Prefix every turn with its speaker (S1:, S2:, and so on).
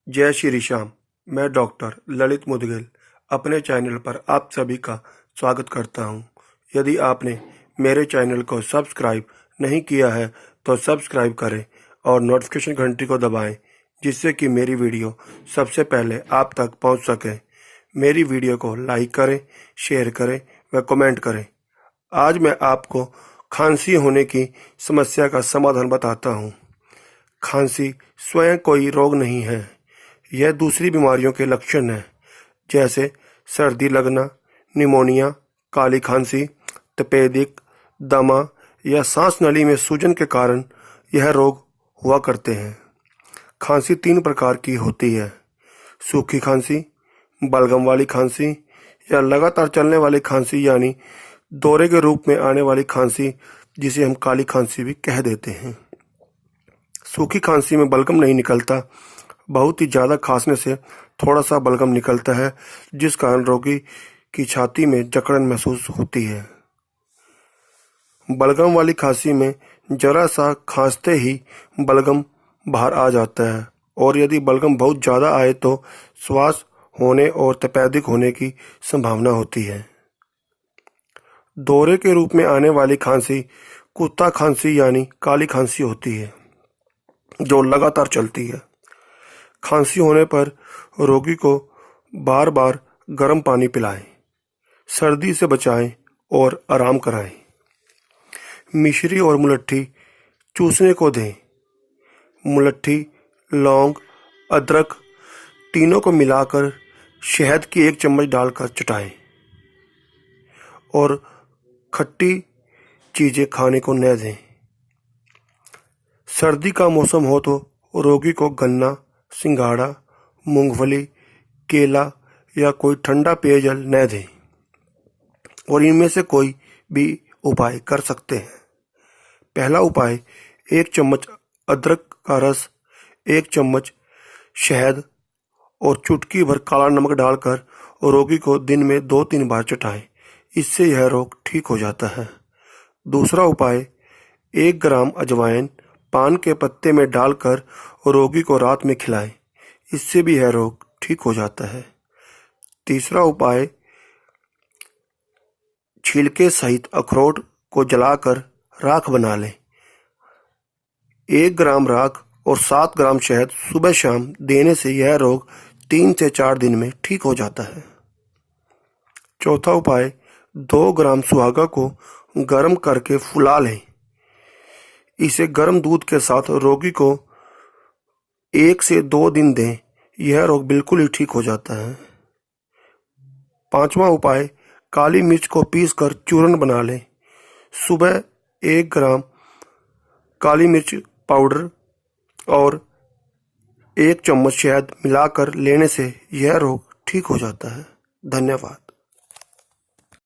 S1: जय श्री श्याम। मैं डॉक्टर ललित मुदगिल अपने चैनल पर आप सभी का स्वागत करता हूं। यदि आपने मेरे चैनल को सब्सक्राइब नहीं किया है तो सब्सक्राइब करें और नोटिफिकेशन घंटी को दबाएं, जिससे कि मेरी वीडियो सबसे पहले आप तक पहुंच सके। मेरी वीडियो को लाइक करें, शेयर करें व कमेंट करें। आज मैं आपको खांसी होने की समस्या का समाधान बताता हूं। खांसी स्वयं कोई रोग नहीं है, यह दूसरी बीमारियों के लक्षण है, जैसे सर्दी लगना, निमोनिया, काली खांसी, तपेदिक, दमा या सांस नली में सूजन के कारण यह रोग हुआ करते हैं। खांसी 3 प्रकार की होती है: सूखी खांसी, बलगम वाली खांसी या लगातार चलने वाली खांसी यानी दौरे के रूप में आने वाली खांसी, जिसे हम काली खांसी भी कह देते हैं। सूखी खांसी में बलगम नहीं निकलता, बहुत ही ज़्यादा खांसने से थोड़ा सा बलगम निकलता है, जिस कारण रोगी की छाती में जकड़न महसूस होती है। बलगम वाली खांसी में जरा सा खांसते ही बलगम बाहर आ जाता है, और यदि बलगम बहुत ज़्यादा आए तो श्वास होने और तपेदिक होने की संभावना होती है। दौरे के रूप में आने वाली खांसी कुत्ता खांसी यानी काली खांसी होती है, जो लगातार चलती है। खांसी होने पर रोगी को बार बार गर्म पानी पिलाएं, सर्दी से बचाएं और आराम कराएं। मिश्री और मुलट्ठी चूसने को दें। मुलट्ठी, लौंग, अदरक तीनों को मिलाकर शहद की 1 चम्मच डालकर चटाएं और खट्टी चीज़ें खाने को न दें। सर्दी का मौसम हो तो रोगी को गन्ना, सिंघाड़ा, मूंगफली, केला या कोई ठंडा पेयजल न दें, और इनमें से कोई भी उपाय कर सकते हैं। पहला उपाय: 1 चम्मच अदरक का रस, 1 चम्मच शहद और चुटकी भर काला नमक डालकर रोगी को दिन में 2-3 बार चटाएं। इससे यह रोग ठीक हो जाता है। दूसरा उपाय: 1 ग्राम अजवाइन पान के पत्ते में डालकर रोगी को रात में खिलाएं। इससे भी यह रोग ठीक हो जाता है। तीसरा उपाय: छिलके सहित अखरोट को जलाकर राख बना लें। 1 ग्राम राख और 7 ग्राम शहद सुबह शाम देने से यह रोग 3 से 4 दिन में ठीक हो जाता है। चौथा उपाय: 2 ग्राम सुहागा को गर्म करके फुला लें। इसे गर्म दूध के साथ रोगी को 1 से 2 दिन दें, यह रोग बिल्कुल ही ठीक हो जाता है। 5वां उपाय: काली मिर्च को पीसकर चूर्ण बना लें। सुबह 1 ग्राम काली मिर्च पाउडर और 1 चम्मच शहद मिलाकर लेने से यह रोग ठीक हो जाता है। धन्यवाद।